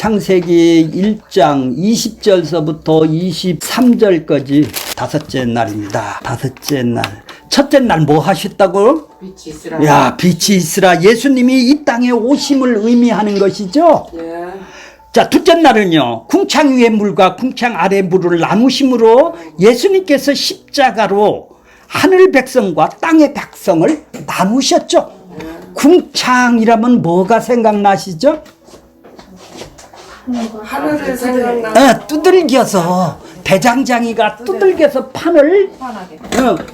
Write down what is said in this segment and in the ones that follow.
창세기 1장 20절서부터 23절까지 다섯째 날입니다. 다섯째 날. 첫째 날 뭐 하셨다고? 빛이 있으라. 야, 빛이 있으라. 예수님이 이 땅에 오심을 의미하는 것이죠. 예. 자, 둘째 날은요, 궁창 위의 물과 궁창 아래 물을 나누심으로 예수님께서 십자가로 하늘 백성과 땅의 백성을 나누셨죠. 궁창이라면 뭐가 생각나시죠? 하늘을 생각나. 두들겨서 대장장이가 두들겨서 판을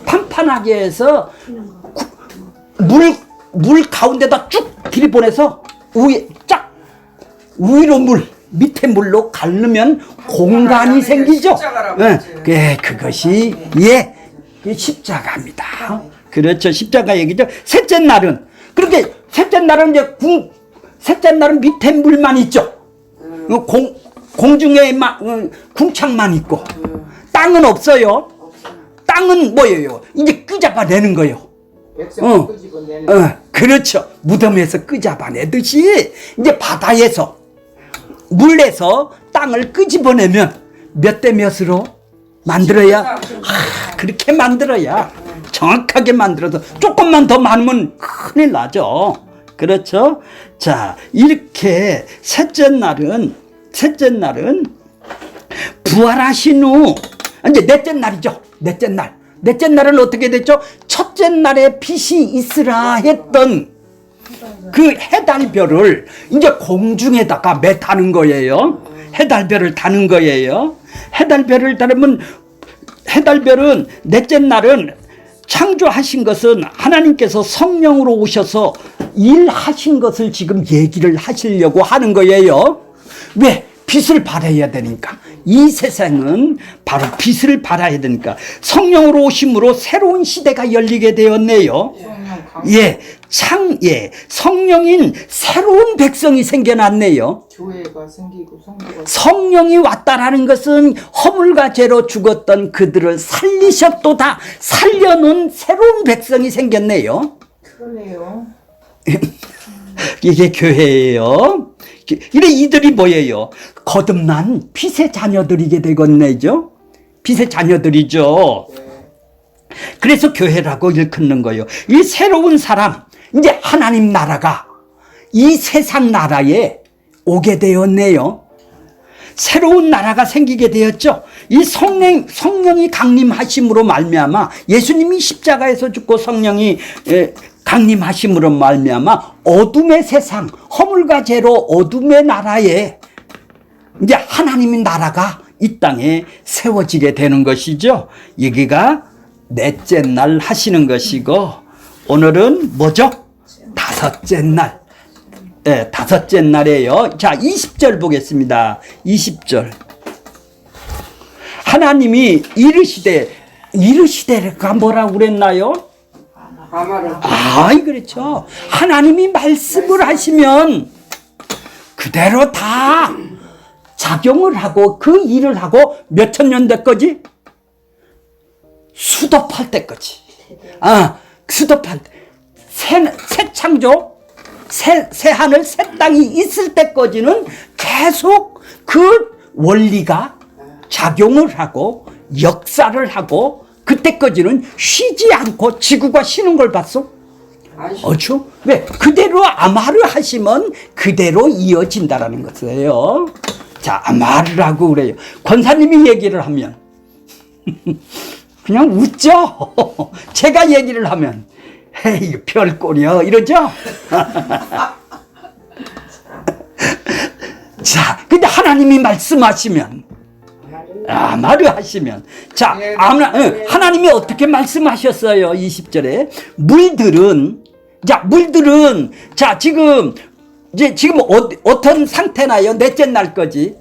판판하게 해서 물 가운데다 쭉 들이보내서 위로 물 밑에 물로 가르면 공간이 생기죠. 그것이 십자가입니다. 그렇죠. 십자가 얘기죠. 셋째 날은 그렇게 셋째 날은 이제 셋째 날은 밑에 물만 있죠. 공중에 궁창만 있고 땅은 없어요. 땅은 뭐예요? 이제 끄잡아내는 거예요. 그렇죠. 무덤에서 끄잡아내듯이 이제 바다에서 물에서 땅을 끄집어내면 몇 대 몇으로 만들어야 그렇게 만들어야 정확하게 만들어서 조금만 더 많으면 큰일 나죠. 그렇죠. 자, 이렇게 셋째 날은 부활하신 후 이제 넷째 날이죠. 넷째 날은 어떻게 됐죠? 첫째 날에 빛이 있으라 했던 그 해달별을 이제 공중에다가 매다는 거예요. 해달별을 다는 거예요. 해달별을 다르면 해달별은 넷째 날은 창조하신 것은 하나님께서 성령으로 오셔서 일하신 것을 지금 얘기를 하시려고 하는 거예요. 왜? 빛을 발해야 되니까. 이 세상은 바로 빛을 발해야 되니까 성령으로 오심으로 새로운 시대가 열리게 되었네요. 성령인 새로운 백성이 생겨났네요. 교회가 생기고 성도가 성령이 왔다라는 것은 허물과 죄로 죽었던 그들을 살리셨도다. 살려놓은 새로운 백성이 생겼네요. 그러네요. 이게 교회예요. 이들이 뭐예요? 거듭난 빛의 자녀들이게 되겠네죠. 빛의 자녀들이죠. 그래서 교회라고 일컫는 거예요. 이 새로운 사람, 이제 하나님 나라가 이 세상 나라에 오게 되었네요. 새로운 나라가 생기게 되었죠. 이 성령이 강림하심으로 말미암아 예수님이 십자가에서 죽고 성령이 강림하심으로 말미암아 어둠의 세상, 허물과 죄로 어둠의 나라에 이제 하나님의 나라가 이 땅에 세워지게 되는 것이죠. 여기가 넷째 날 하시는 것이고 오늘은 뭐죠? 다섯째 날. 다섯째 날이에요. 자, 20절 보겠습니다. 20절. 하나님이 이르시되가 뭐라고 그랬나요? 그렇죠. 하나님이 말씀을 하시면 그대로 다 작용을 하고 그 일을 하고 몇천 년 때까지? 수도팔 때까지. 수도팔 때. 새 창조, 새 하늘, 새 땅이 있을 때까지는 계속 그 원리가 작용을 하고 역사를 하고 그때까지는 쉬지 않고 지구가 쉬는 걸 봤어? 그렇죠? 왜? 그대로 아마르 하시면 그대로 이어진다라는 것이에요. 자, 아마르라고 그래요. 권사님이 얘기를 하면 그냥 웃죠. 제가 얘기를 하면 에이 별꼴이요 이러죠. 자, 근데 하나님이 말씀하시면 아마르 하시면 자, 하나님이 어떻게 말씀하셨어요? 20절에 물들은 자 지금 어떤 상태나요? 넷째 날까지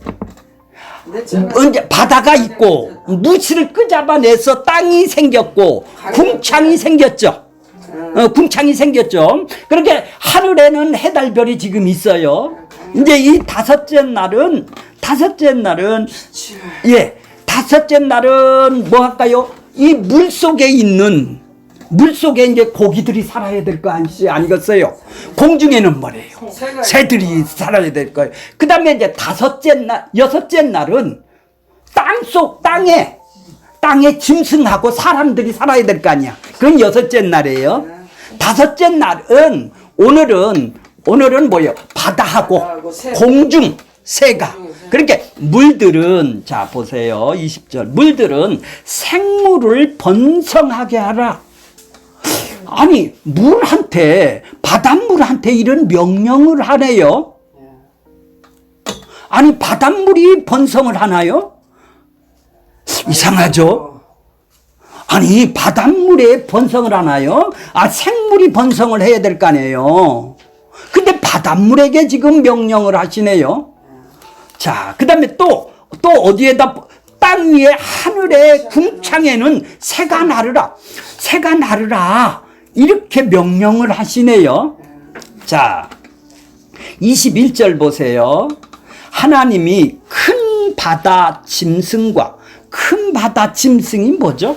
이제 바다가 있고 무시를 끄잡아내서 땅이 생겼고 궁창이 생겼죠. 궁창이 생겼죠. 그렇게 하늘에는 해달별이 지금 있어요. 이제 이 다섯째 날은 뭐 할까요? 이 물 속에 있는 물속에 이제 고기들이 살아야 될 거 아니겠어요? 공중에는 뭐래요? 새들이 살아야 될 거예요. 그 다음에 이제 여섯째 날은 땅에 짐승하고 사람들이 살아야 될 거 아니야. 그건 여섯째 날이에요. 다섯째 날은 오늘은 뭐예요? 바다하고 공중, 새가. 그러니까 물들은, 자, 보세요. 20절. 물들은 생물을 번성하게 하라. 아니, 바닷물한테 이런 명령을 하네요. 아니, 바닷물이 번성을 하나요? 이상하죠? 아니, 바닷물에 번성을 하나요? 생물이 번성을 해야 될 거 아니에요. 근데 바닷물에게 지금 명령을 하시네요. 자, 그 다음에 또 어디에다, 땅 위에 하늘의 궁창에는 새가 나르라. 이렇게 명령을 하시네요. 자, 21절 보세요. 하나님이 큰 바다 짐승이 뭐죠?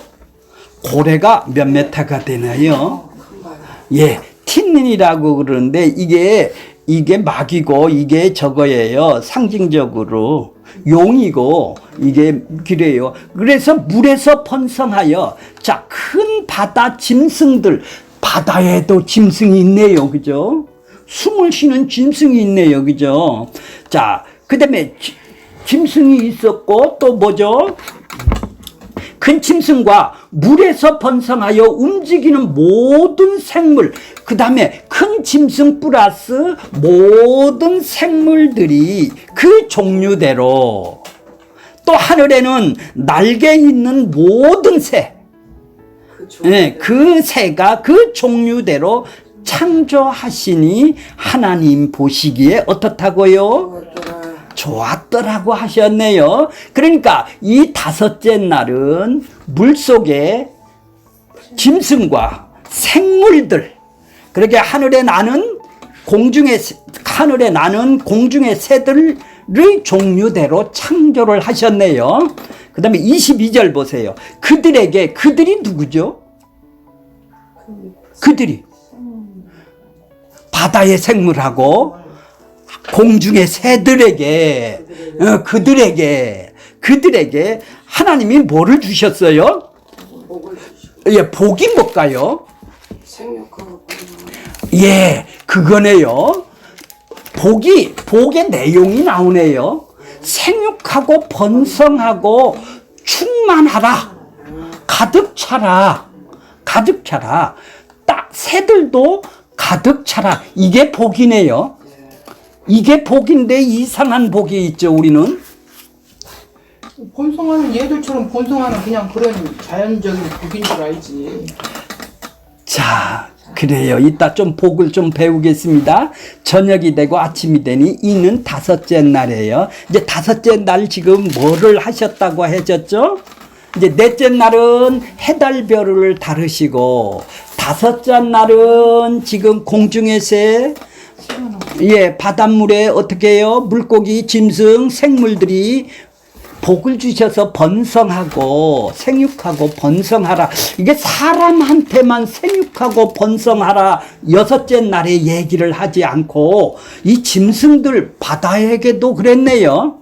고래가 몇 메타가 되나요? 예, 틴닌이라고 그러는데 이게 막이고 이게 저거예요. 상징적으로 용이고 이게 그래요. 그래서 물에서 번성하여, 자, 큰 바다 짐승들, 바다에도 짐승이 있네요. 그죠? 숨을 쉬는 짐승이 있네요. 그죠? 자, 그 다음에 짐승이 있었고 또 뭐죠? 큰 짐승과 물에서 번성하여 움직이는 모든 생물, 그 다음에 큰 짐승 플러스 모든 생물들이 그 종류대로, 또 하늘에는 날개 있는 모든 새, 그 새가 그 종류대로 창조하시니 하나님 보시기에 어떻다고요? 좋았더라고 하셨네요. 그러니까 이 다섯째 날은 물속에 짐승과 생물들, 그렇게 하늘에 나는 공중의 새들의 종류대로 창조를 하셨네요. 그 다음에 22절 보세요. 그들이 누구죠? 그들이 바다의 생물하고 공중의 새들에게, 그들에게 하나님이 뭐를 주셨어요? 예, 복이 뭘까요? 예, 그거네요. 복의 내용이 나오네요. 생육하고 번성하고 충만하라. 가득 차라. 새들도 가득 차라. 이게 복이네요. 이게 복인데 이상한 복이 있죠, 우리는. 번성하는 얘들처럼 번성하는 그냥 그런 자연적인 복인 줄 알지. 자, 그래요. 이따 좀 복을 좀 배우겠습니다. 저녁이 되고 아침이 되니 이는 다섯째 날이에요. 이제 다섯째 날 지금 뭐를 하셨다고 해줬죠? 이제 넷째 날은 해달별을 다루시고, 다섯째 날은 지금 공중의 새, 예, 바닷물에 어떻게 해요? 물고기, 짐승, 생물들이 복을 주셔서 번성하고 생육하고 번성하라. 이게 사람한테만 생육하고 번성하라 여섯째 날에 얘기를 하지 않고 이 짐승들 바다에게도 그랬네요.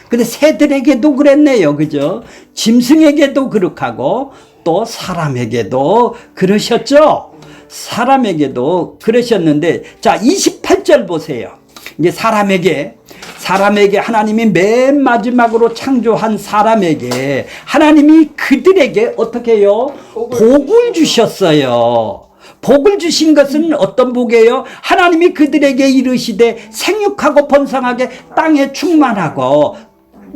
근데 새들에게도 그랬네요. 그죠? 짐승에게도 그렇게 하고 또 사람에게도 그러셨죠? 사람에게도 그러셨는데, 자, 28절 보세요. 이제 사람에게 하나님이 맨 마지막으로 창조한 사람에게 하나님이 그들에게 어떻게 해요? 복을 주셨어요. 복을 주신 것은 어떤 복이에요? 하나님이 그들에게 이르시되 생육하고 번성하게 땅에 충만하고,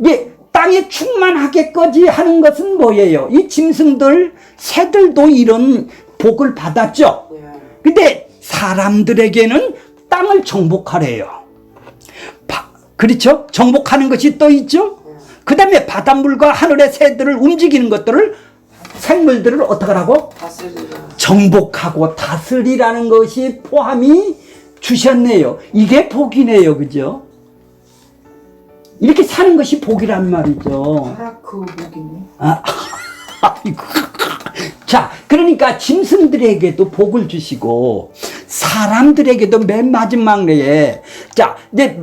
예, 땅에 충만하게까지 하는 것은 뭐예요? 이 짐승들, 새들도 이런 복을 받았죠. 근데 사람들에게는 땅을 정복하래요. 그렇죠? 정복하는 것이 또 있죠. 그 다음에 바닷물과 하늘의 새들을 움직이는 것들을, 생물들을 어떻게 하라고? 정복하고 다스리라는 것이 포함이 주셨네요. 이게 복이네요. 그죠? 이렇게 사는 것이 복이란 말이죠. 그 복이네. 아이고. 자, 그러니까 그러니까 짐승들에게도 복을 주시고 사람들에게도 맨 마지막 날에 자 이제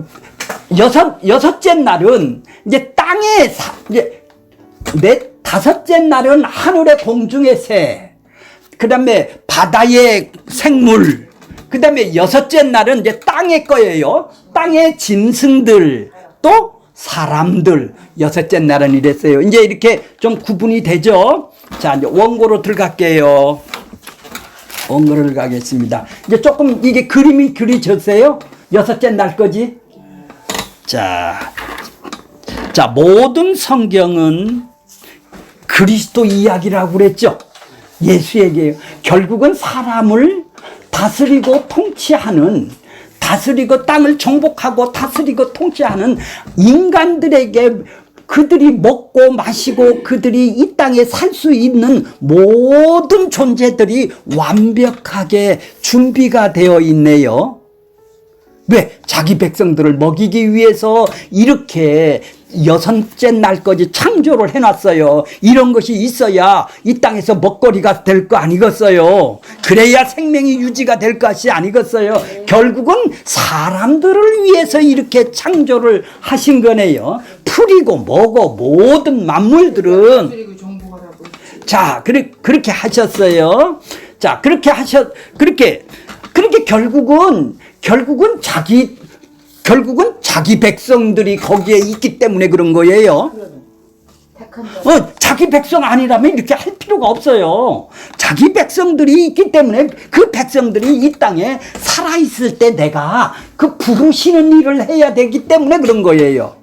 여섯째 날은 이제 땅에 이제 다섯째 날은 하늘의 공중의 새, 그 다음에 바다의 생물, 그 다음에 여섯째 날은 이제 땅의 거예요. 땅의 짐승들, 또 사람들. 여섯째 날은 이랬어요. 이제 이렇게 좀 구분이 되죠. 자, 이제 원고로 들어갈게요. 원고를 가겠습니다. 이제 조금 이게 그림이 그려졌어요. 여섯째 날 거지. 자, 모든 성경은 그리스도 이야기라고 그랬죠. 예수 얘기예요. 결국은 사람을 다스리고 통치하는, 다스리고 땅을 정복하고 다스리고 통치하는 인간들에게 그들이 먹고 마시고 그들이 이 땅에 살 수 있는 모든 존재들이 완벽하게 준비가 되어 있네요. 왜? 자기 백성들을 먹이기 위해서 이렇게 여섯째 날까지 창조를 해놨어요. 이런 것이 있어야 이 땅에서 먹거리가 될 거 아니겠어요? 그래야 생명이 유지가 될 것이 아니겠어요? 결국은 사람들을 위해서 이렇게 창조를 하신 거네요. 풀이고 뭐고 모든 만물들은 자, 그렇게 하셨어요. 자, 그렇게 결국은 자기 백성들이 거기에 있기 때문에 그런 거예요. 자기 백성 아니라면 이렇게 할 필요가 없어요. 자기 백성들이 있기 때문에 그 백성들이 이 땅에 살아있을 때 내가 그 부르시는 일을 해야 되기 때문에 그런 거예요.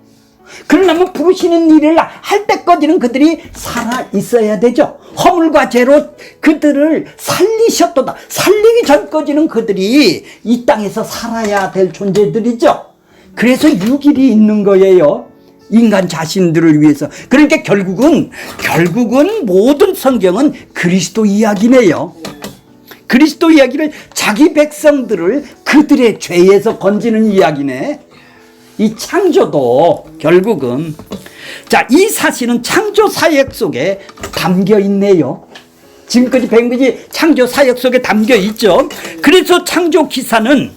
그러려면 부르시는 일을 할 때까지는 그들이 살아있어야 되죠. 허물과 죄로 그들을 살리셨도다. 살리기 전까지는 그들이 이 땅에서 살아야 될 존재들이죠. 그래서 6일이 있는 거예요. 인간 자신들을 위해서. 그러니까 결국은 모든 성경은 그리스도 이야기네요. 그리스도 이야기를 자기 백성들을 그들의 죄에서 건지는 이야기네. 이 창조도 결국은 자, 이 사실은 창조 사역 속에 담겨 있네요. 지금까지 배운 것이 창조 사역 속에 담겨 있죠. 그래서 창조 기사는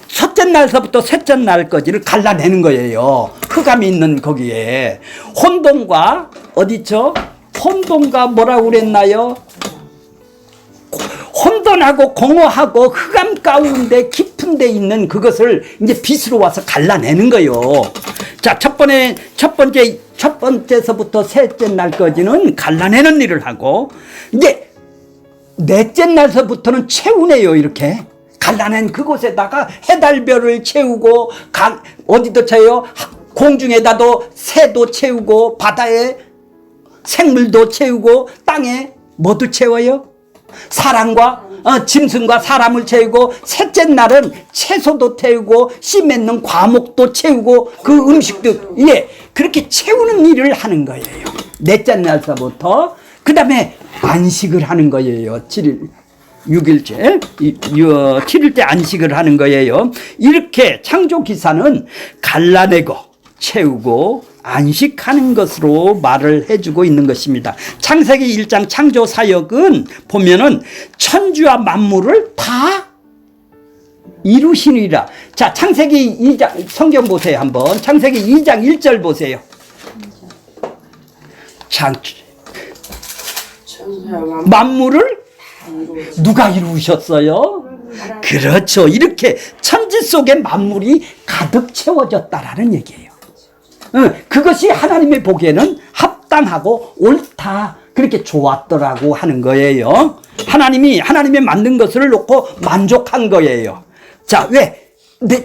첫째 날서부터 셋째 날까지를 갈라내는 거예요. 흑암이 있는 거기에 혼돈과 어디죠? 혼돈과 뭐라고 그랬나요? 혼돈하고 공허하고 흑암 가운데 깊은 데 있는 그것을 이제 빛으로 와서 갈라내는 거예요. 자, 첫 번째서부터 셋째 날까지는 갈라내는 일을 하고, 이제 넷째 날서부터는 채우네요. 이렇게 갈라낸 그곳에다가 해달별을 채우고, 어디도 채워요? 공중에다도 새도 채우고, 바다에 생물도 채우고, 땅에 뭐도 채워요? 사람과 짐승과 사람을 채우고, 셋째 날은 채소도 채우고, 씨 맺는 과목도 채우고, 그 음식도, 예, 그렇게 채우는 일을 하는 거예요. 넷째 날서부터. 그 다음에 안식을 하는 거예요. 7일, 6일째, 7일째 안식을 하는 거예요. 이렇게 창조 기사는 갈라내고, 채우고, 안식하는 것으로 말을 해주고 있는 것입니다. 창세기 1장 창조 사역은 보면은 천주와 만물을 다 이루시니라. 자, 창세기 2장 성경 보세요. 한번 창세기 2장 1절 보세요. 만물을 누가 이루셨어요? 그렇죠. 이렇게 천지 속에 만물이 가득 채워졌다라는 얘기예요. 그것이 하나님의 보기에는 합당하고 옳다, 그렇게 좋았더라고 하는 거예요. 하나님의 만든 것을 놓고 만족한 거예요. 자, 왜?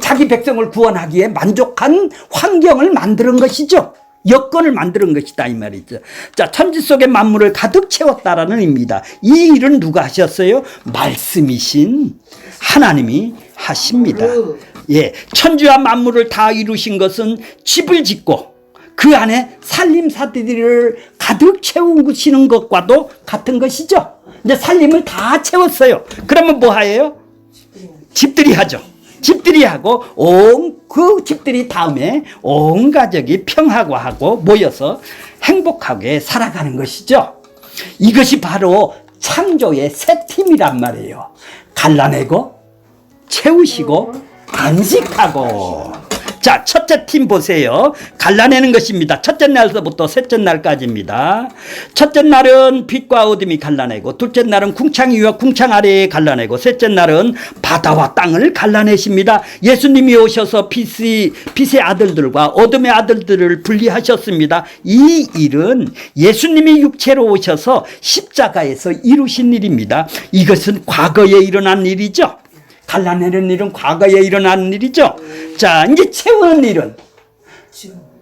자기 백성을 구원하기에 만족한 환경을 만드는 것이죠. 여건을 만드는 것이다 이 말이죠. 자, 천지 속에 만물을 가득 채웠다라는 의미다. 이 일은 누가 하셨어요? 말씀이신 하나님이 하십니다. 예, 천지와 만물을 다 이루신 것은 집을 짓고 그 안에 살림살이를 가득 채우시는 것과도 같은 것이죠. 이제 살림을 다 채웠어요. 그러면 뭐 하예요? 집들이 하죠. 집들이 하고 그 집들이 다음에 온 가족이 평화하고 모여서 행복하게 살아가는 것이죠. 이것이 바로 창조의 새 팀이란 말이에요. 갈라내고 채우시고 안식하고. 자, 첫째 팀 보세요. 갈라내는 것입니다. 첫째 날서부터 셋째 날까지입니다. 첫째 날은 빛과 어둠이 갈라내고, 둘째 날은 궁창 위와 궁창 아래에 갈라내고, 셋째 날은 바다와 땅을 갈라내십니다. 예수님이 오셔서 빛의 아들들과 어둠의 아들들을 분리하셨습니다. 이 일은 예수님이 육체로 오셔서 십자가에서 이루신 일입니다. 이것은 과거에 일어난 일이죠. 갈라내는 일은 과거에 일어난 일이죠. 자, 이제 채우는 일은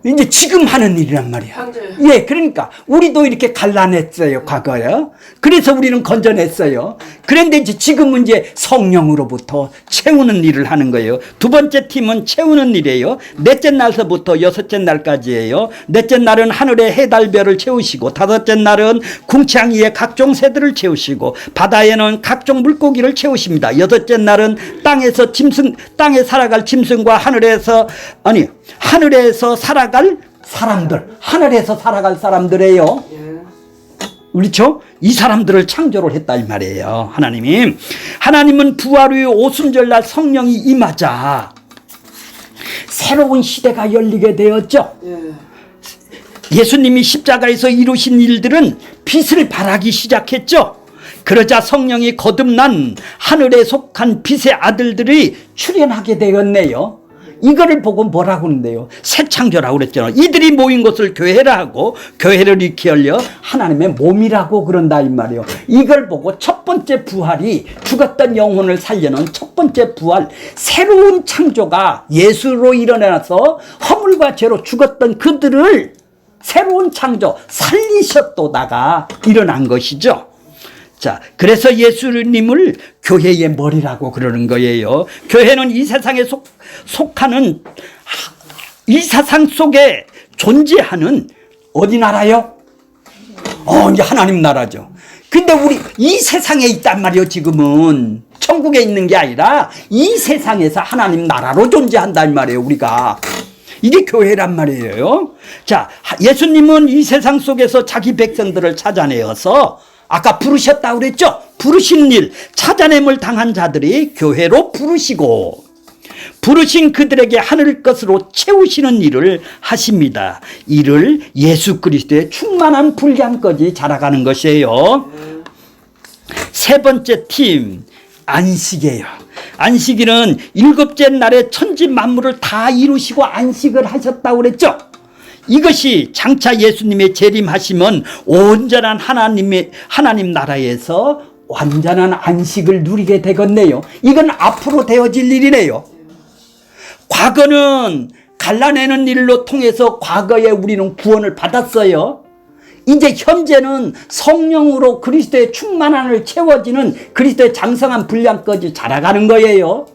이제 지금 하는 일이란 말이야. 예, 그러니까 우리도 이렇게 갈라냈어요, 과거에. 그래서 우리는 건져냈어요. 그런데 이제 지금은 이제 성령으로부터 채우는 일을 하는 거예요. 두 번째 팀은 채우는 일이에요. 넷째 날서부터 여섯째 날까지예요. 넷째 날은 하늘의 해달별을 채우시고, 다섯째 날은 궁창 위에 각종 새들을 채우시고, 바다에는 각종 물고기를 채우십니다. 여섯째 날은 땅에 살아갈 짐승과 하늘에서 살아갈 사람들, 하늘에서 살아갈 사람들이에요. 그렇죠? 이 사람들을 창조를 했다 이 말이에요. 하나님은 부활 후 오순절날 성령이 임하자 새로운 시대가 열리게 되었죠. 예수님이 십자가에서 이루신 일들은 빛을 발하기 시작했죠. 그러자 성령이 거듭난 하늘에 속한 빛의 아들들이 출현하게 되었네요. 이거를 보고 뭐라고 하는데요? 새 창조라고 그랬잖아요. 이들이 모인 것을 교회라 하고, 교회를 일으켜 열려 하나님의 몸이라고 그런다 이 말이에요. 이걸 보고 첫 번째 부활이 죽었던 영혼을 살려는 첫 번째 부활, 새로운 창조가 예수로 일어나서 허물과 죄로 죽었던 그들을 새로운 창조, 살리셨도다가 일어난 것이죠. 자, 그래서 예수님을 교회의 머리라고 그러는 거예요. 교회는 이 세상에 속하는, 이 세상 속에 존재하는 어디 나라요? 이제 하나님 나라죠. 근데 우리 이 세상에 있단 말이에요. 지금은 천국에 있는 게 아니라 이 세상에서 하나님 나라로 존재한단 말이에요. 우리가. 이게 교회란 말이에요. 자, 예수님은 이 세상 속에서 자기 백성들을 찾아내어서 아까 부르셨다고 그랬죠? 부르신 일, 찾아냄을 당한 자들이 교회로 부르시고, 부르신 그들에게 하늘 것으로 채우시는 일을 하십니다. 이를 예수 그리스도의 충만한 분량까지 자라가는 것이에요. 세 번째 팀, 안식이에요. 안식일은 일곱째 날에 천지 만물을 다 이루시고 안식을 하셨다고 그랬죠? 이것이 장차 예수님의 재림하심은 온전한 하나님 나라에서 완전한 안식을 누리게 되겠네요. 이건 앞으로 되어질 일이네요. 과거는 갈라내는 일로 통해서 과거에 우리는 구원을 받았어요. 이제 현재는 성령으로 그리스도의 충만함을 채워지는 그리스도의 장성한 분량까지 자라가는 거예요.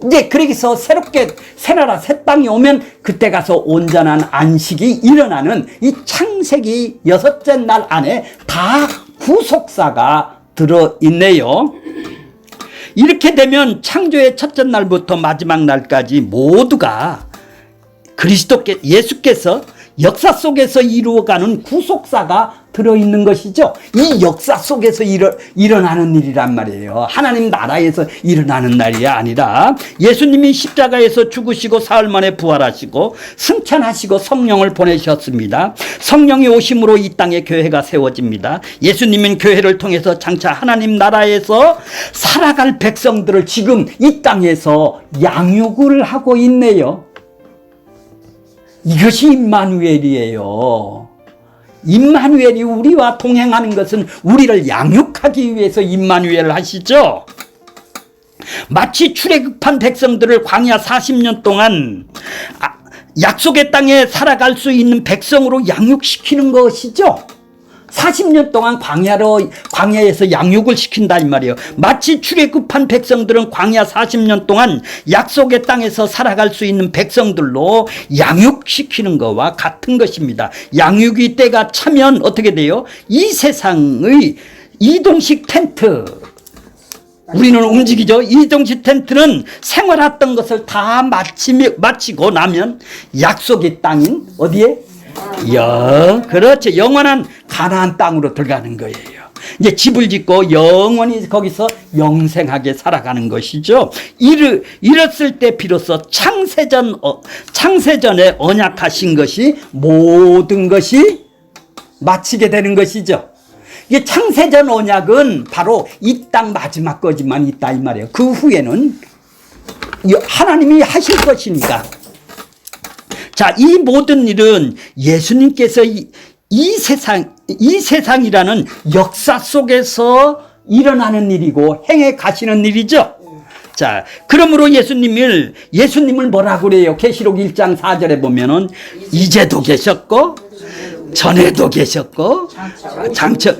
이제 그러기서 새롭게 새나라 새 땅이 오면 그때 가서 온전한 안식이 일어나는 이 창세기 여섯째 날 안에 다 구속사가 들어있네요. 이렇게 되면 창조의 첫째 날부터 마지막 날까지 모두가 예수께서 역사 속에서 이루어가는 구속사가 들어있는 것이죠. 이 역사 속에서 일어나는 일이란 말이에요. 하나님 나라에서 일어나는 날이 아니라 예수님이 십자가에서 죽으시고 사흘 만에 부활하시고 승천하시고 성령을 보내셨습니다. 성령이 오심으로 이 땅에 교회가 세워집니다. 예수님은 교회를 통해서 장차 하나님 나라에서 살아갈 백성들을 지금 이 땅에서 양육을 하고 있네요. 이것이 임마누엘이에요. 임마누엘이 우리와 동행하는 것은 우리를 양육하기 위해서 임마누엘을 하시죠. 마치 출애굽한 백성들을 광야 40년 동안 약속의 땅에 살아갈 수 있는 백성으로 양육시키는 것이죠. 40년 동안 광야에서 양육을 시킨다 이 말이에요. 마치 출애굽한 백성들은 광야 40년 동안 약속의 땅에서 살아갈 수 있는 백성들로 양육시키는 것과 같은 것입니다. 양육의 때가 차면 어떻게 돼요? 이 세상의 이동식 텐트, 우리는 움직이죠. 이동식 텐트는 생활했던 것을 다 마치고 나면 약속의 땅인 어디에? 그렇죠. 영원한 가나안 땅으로 들어가는 거예요. 이제 집을 짓고 영원히 거기서 영생하게 살아가는 것이죠. 이랬을 때 비로소 창세전에 언약하신 것이 모든 것이 마치게 되는 것이죠. 이게 창세전 언약은 바로 이 땅 마지막 거지만 있다 이 말이에요. 그 후에는 하나님이 하실 것이니까. 자, 이 모든 일은 예수님께서 이 세상이라는 역사 속에서 일어나는 일이고 행해 가시는 일이죠. 자, 그러므로 예수님을 뭐라고 그래요? 계시록 1장 4절에 보면은 이제도 계셨고 전에도 계셨고 장차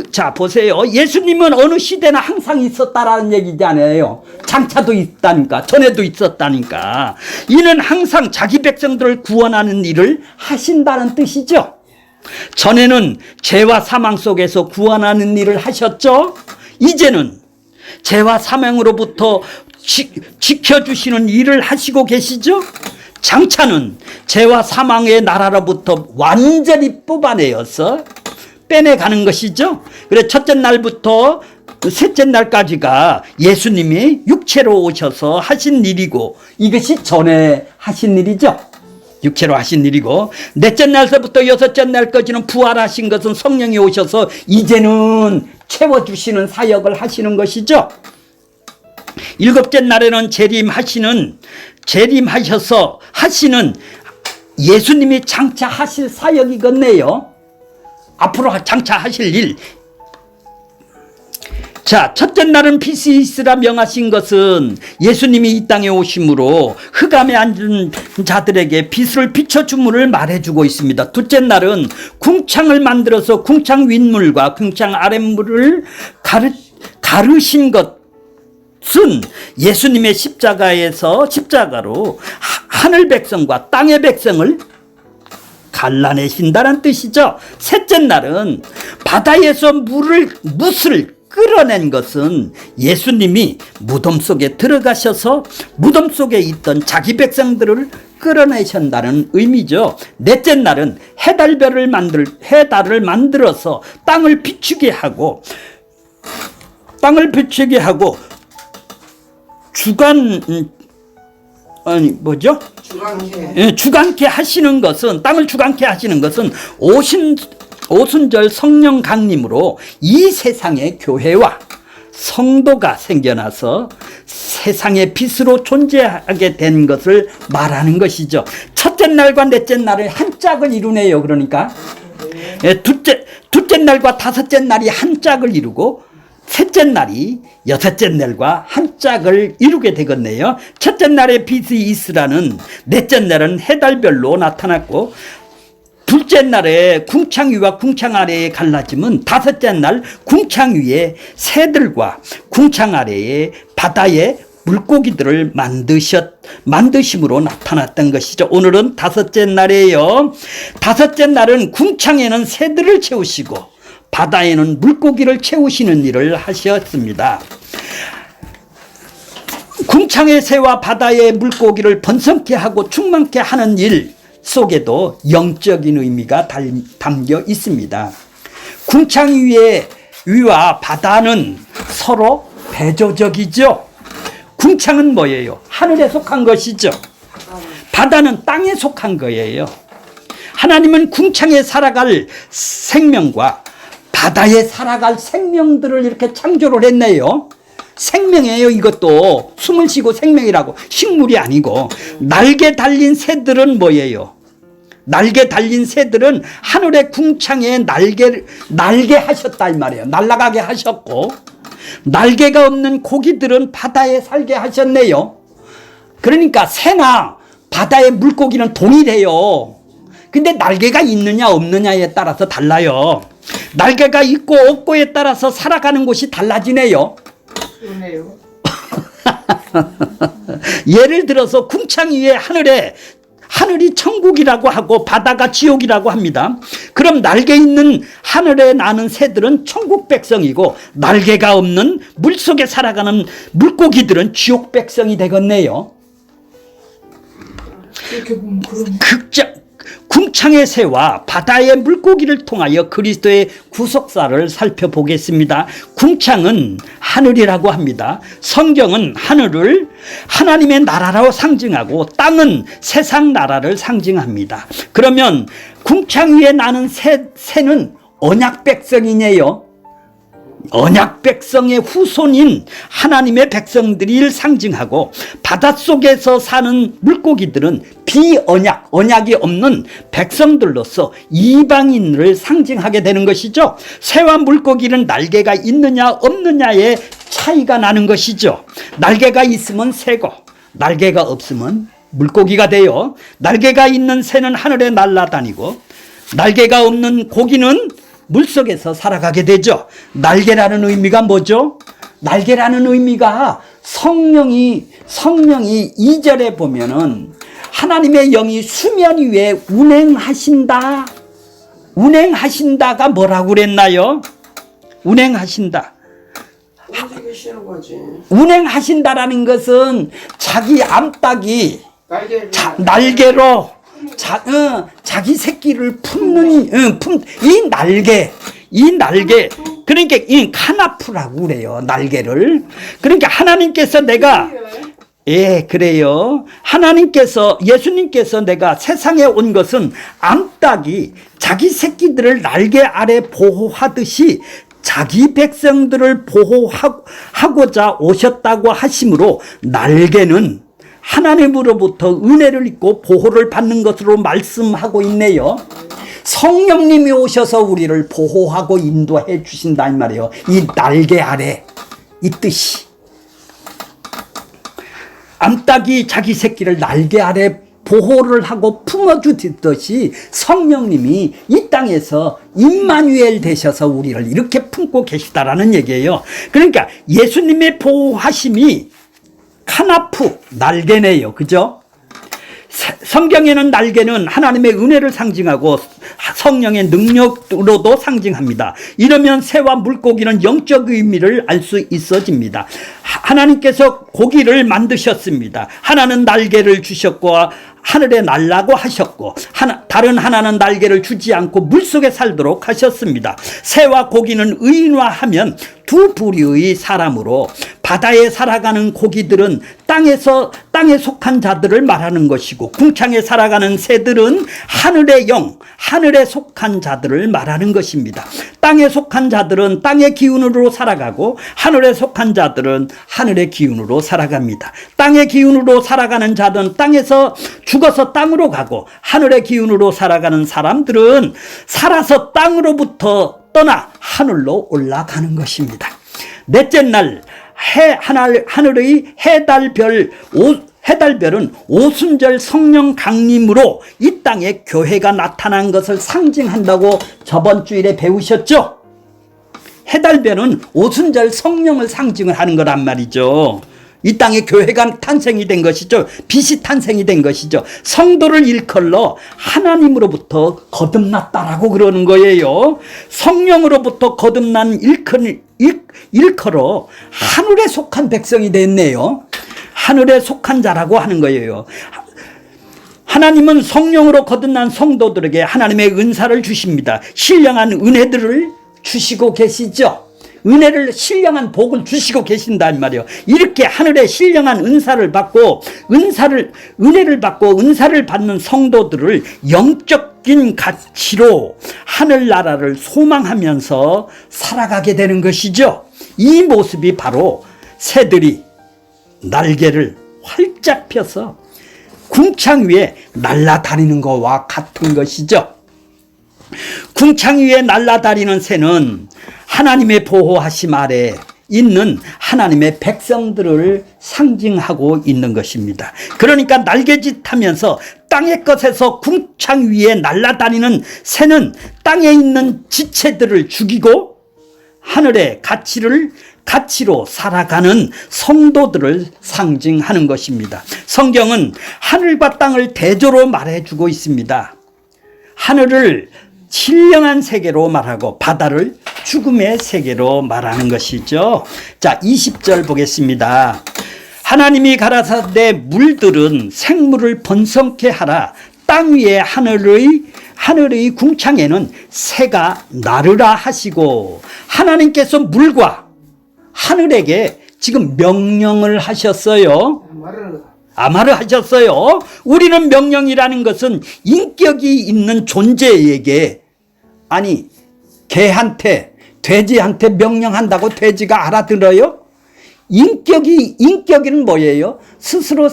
자 보세요. 예수님은 어느 시대나 항상 있었다라는 얘기잖아요. 장차도 있다니까, 전에도 있었다니까. 이는 항상 자기 백성들을 구원하는 일을 하신다는 뜻이죠. 전에는 죄와 사망 속에서 구원하는 일을 하셨죠. 이제는 죄와 사망으로부터 지켜주시는 일을 하시고 계시죠. 장차는 죄와 사망의 나라로부터 완전히 뽑아내어서 빼내가는 것이죠. 그래서 첫째 날부터 셋째 날까지가 예수님이 육체로 오셔서 하신 일이고, 이것이 전에 하신 일이죠. 육체로 하신 일이고, 넷째 날서부터 여섯째 날까지는 부활하신 것은 성령이 오셔서 이제는 채워주시는 사역을 하시는 것이죠. 일곱째 날에는 재림하셔서 하시는 예수님이 장차 하실 사역이겠네요. 앞으로 장차 하실 일. 자, 첫째 날은 빛이 있으라 명하신 것은 예수님이 이 땅에 오심으로 흑암에 앉은 자들에게 빛을 비춰주므를 말해주고 있습니다. 둘째 날은 궁창을 만들어서 궁창 윗물과 궁창 아랫물을 가르신 것은 예수님의 십자가로 하늘 백성과 땅의 백성을 갈라내신다는 뜻이죠. 셋째 날은 바다에서 뭇을 끌어낸 것은 예수님이 무덤 속에 들어가셔서 무덤 속에 있던 자기 백성들을 끌어내신다는 의미죠. 넷째 날은 해달을 만들어서 땅을 비추게 하고 주간케 하시는 것은, 땅을 주간케 하시는 것은 오순절 성령 강림으로 이 세상의 교회와 성도가 생겨나서 세상의 빛으로 존재하게 된 것을 말하는 것이죠. 첫째 날과 넷째 날을 한 짝을 이루네요. 그러니까 둘째 날과 다섯째 날이 한 짝을 이루고, 셋째 날이 여섯째 날과 한 짝을 이루게 되겠네요. 첫째 날에 빛이 있으라는, 넷째 날은 해달별로 나타났고, 둘째 날에 궁창 위와 궁창 아래의 갈라짐은 다섯째 날 궁창 위에 새들과 궁창 아래의 바다의 물고기들을 만드심으로 나타났던 것이죠. 오늘은 다섯째 날이에요. 다섯째 날은 궁창에는 새들을 채우시고 바다에는 물고기를 채우시는 일을 하셨습니다. 궁창의 새와 바다의 물고기를 번성케 하고 충만케 하는 일 속에도 영적인 의미가 담겨 있습니다. 궁창 위와 바다는 서로 배조적이죠. 궁창은 뭐예요? 하늘에 속한 것이죠. 바다는 땅에 속한 거예요. 하나님은 궁창에 살아갈 생명과 바다에 살아갈 생명들을 이렇게 창조를 했네요. 생명이에요. 이것도 숨을 쉬고 생명이라고, 식물이 아니고. 날개 달린 새들은 뭐예요? 날개 달린 새들은 하늘의 궁창에 날개 하셨다 이 말이에요. 날아가게 하셨고, 날개가 없는 고기들은 바다에 살게 하셨네요. 그러니까 새나 바다의 물고기는 동일해요. 근데 날개가 있느냐 없느냐에 따라서 달라요. 날개가 있고 없고에 따라서 살아가는 곳이 달라지네요. 그러네요. 예를 들어서 궁창 위에 하늘이 천국이라고 하고 바다가 지옥이라고 합니다. 그럼 날개 있는 하늘에 나는 새들은 천국 백성이고, 날개가 없는 물속에 살아가는 물고기들은 지옥 백성이 되겠네요. 이렇게 보면 그러네. 궁창의 새와 바다의 물고기를 통하여 그리스도의 구속사를 살펴보겠습니다. 궁창은 하늘이라고 합니다. 성경은 하늘을 하나님의 나라로 상징하고 땅은 세상 나라를 상징합니다. 그러면 궁창 위에 나는 새는 언약 백성이네요. 언약 백성의 후손인 하나님의 백성들을 상징하고 바닷속에서 사는 물고기들은 비언약, 언약이 없는 백성들로서 이방인을 상징하게 되는 것이죠. 새와 물고기는 날개가 있느냐 없느냐의 차이가 나는 것이죠. 날개가 있으면 새고 날개가 없으면 물고기가 돼요. 날개가 있는 새는 하늘에 날아다니고 날개가 없는 고기는 물속에서 살아가게 되죠. 날개라는 의미가 뭐죠? 날개라는 의미가 성령이 2절에 보면은 하나님의 영이 수면 위에 운행하신다. 운행하신다가 뭐라고 그랬나요? 운행하신다. 움직이시는 거지. 운행하신다라는 것은 자기 암탉이 날개로 자기 새끼를 품는 이 날개 그러니까 이 카나프라고 그래요. 날개를. 그러니까 하나님께서 내가 그래요. 하나님께서 예수님께서 내가 세상에 온 것은 암탉이 자기 새끼들을 날개 아래 보호하듯이 자기 백성들을 보호하고자 오셨다고 하심으로 날개는 하나님으로부터 은혜를 입고 보호를 받는 것으로 말씀하고 있네요. 성령님이 오셔서 우리를 보호하고 인도해 주신다 이 말이에요. 이 날개 아래 이 뜻이 암탉이 자기 새끼를 날개 아래 보호를 하고 품어주듯이 성령님이 이 땅에서 임마누엘 되셔서 우리를 이렇게 품고 계시다라는 얘기예요. 그러니까 예수님의 보호하심이 카나프 날개네요. 그죠? 성경에는 날개는 하나님의 은혜를 상징하고 성령의 능력으로도 상징합니다. 이러면 새와 물고기는 영적 의미를 알 수 있어집니다. 하나님께서 고기를 만드셨습니다. 하나는 날개를 주셨고 하늘에 날라고 하셨고 다른 하나는 날개를 주지 않고 물속에 살도록 하셨습니다. 새와 고기는 의인화하면 두 부류의 사람으로 바다에 살아가는 고기들은 땅에 속한 자들을 말하는 것이고 궁창에 살아가는 새들은 하늘의 영, 하늘에 속한 자들을 말하는 것입니다. 땅에 속한 자들은 땅의 기운으로 살아가고 하늘에 속한 자들은 하늘의 기운으로 살아갑니다. 땅의 기운으로 살아가는 자들은 땅에서 죽어서 땅으로 가고 하늘의 기운으로 살아가는 사람들은 살아서 땅으로부터 떠나 하늘로 올라가는 것입니다. 넷째 날 하늘의 해달별은 오순절 성령 강림으로 이 땅에 교회가 나타난 것을 상징한다고 저번 주일에 배우셨죠? 해달별은 오순절 성령을 상징을 하는 거란 말이죠. 이 땅에 교회가 탄생이 된 것이죠. 빛이 탄생이 된 것이죠. 성도를 일컬러 하나님으로부터 거듭났다라고 그러는 거예요. 성령으로부터 거듭난 일컬어 하늘에 속한 백성이 됐네요. 하늘에 속한 자라고 하는 거예요. 하나님은 성령으로 거듭난 성도들에게 하나님의 은사를 주십니다. 신령한 은혜들을 주시고 계시죠. 은혜를 신령한 복을 주시고 계신단 말이에요. 이렇게 하늘에 신령한 은사를 받고 은혜를 받고 은사를 받는 성도들을 영적인 가치로 하늘나라를 소망하면서 살아가게 되는 것이죠. 이 모습이 바로 새들이 날개를 활짝 펴서 궁창 위에 날아다니는 것과 같은 것이죠. 궁창 위에 날아다니는 새는 하나님의 보호하심 아래 있는 하나님의 백성들을 상징하고 있는 것입니다. 그러니까 날개짓하면서 땅의 것에서 궁창 위에 날아다니는 새는 땅에 있는 지체들을 죽이고 하늘의 가치로 살아가는 성도들을 상징하는 것입니다. 성경은 하늘과 땅을 대조로 말해주고 있습니다. 하늘을 신령한 세계로 말하고 바다를 죽음의 세계로 말하는 것이죠. 자, 20절 보겠습니다. 하나님이 가라사대 물들은 생물을 번성케 하라. 땅 위에 하늘의 궁창에는 새가 나르라 하시고, 하나님께서 물과 하늘에게 지금 명령을 하셨어요. 아마르 하셨어요. 우리는 명령이라는 것은 인격이 있는 존재에게, 아니 개한테, 돼지한테 명령한다고 돼지가 알아들어요? 인격은 뭐예요? 스스로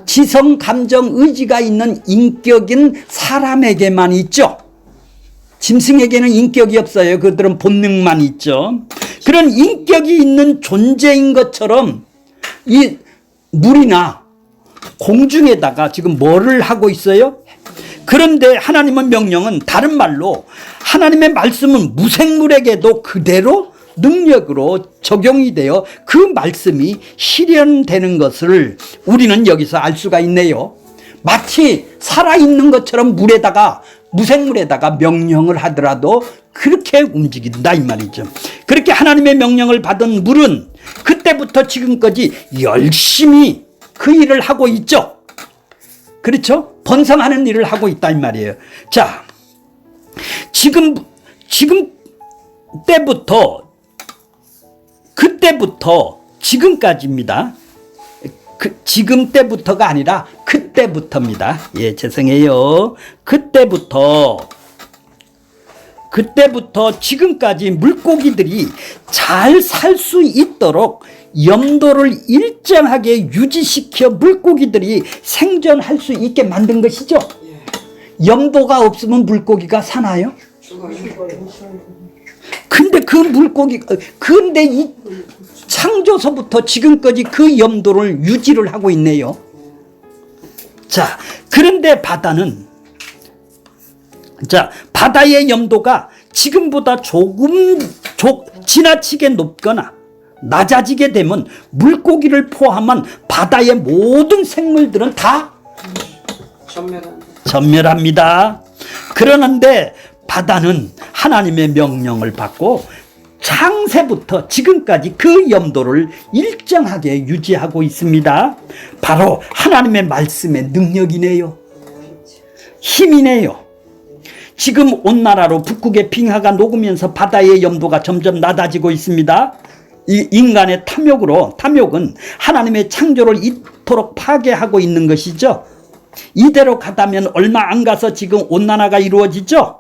지성, 감정, 의지가 있는 인격인 사람에게만 있죠. 짐승에게는 인격이 없어요. 그들은 본능만 있죠. 그런 인격이 있는 존재인 것처럼 이 물이나 공중에다가 지금 뭐를 하고 있어요? 그런데 하나님의 명령은, 다른 말로 하나님의 말씀은 무생물에게도 그대로 능력으로 적용이 되어 그 말씀이 실현되는 것을 우리는 여기서 알 수가 있네요. 마치 살아있는 것처럼 무생물에다가 명령을 하더라도 그렇게 움직인다 이 말이죠. 그렇게 하나님의 명령을 받은 물은 그때부터 지금까지 열심히 그 일을 하고 있죠. 그렇죠? 번성하는 일을 하고 있다 이 말이에요. 자, 지금 그때부터 지금까지입니다. 지금 때부터가 아니라 그때부터입니다. 예, 죄송해요. 그때부터 지금까지 물고기들이 잘 살 수 있도록 염도를 일정하게 유지시켜 물고기들이 생존할 수 있게 만든 것이죠. 염도가 없으면 물고기가 사나요? 근데 이 창조서부터 지금까지 그 염도를 유지를 하고 있네요. 자, 그런데 바다의 염도가 지금보다 조금 지나치게 높거나 낮아지게 되면 물고기를 포함한 바다의 모든 생물들은 다 전멸합니다. 그러는데 바다는 하나님의 명령을 받고 창세부터 지금까지 그 염도를 일정하게 유지하고 있습니다. 바로 하나님의 말씀의 능력이네요. 힘이네요. 지금 온 나라로 북극의 빙하가 녹으면서 바다의 염도가 점점 낮아지고 있습니다. 이 인간의 탐욕은 하나님의 창조를 이토록 파괴하고 있는 것이죠. 이대로 가다면 얼마 안 가서 지금 온난화가 이루어지죠.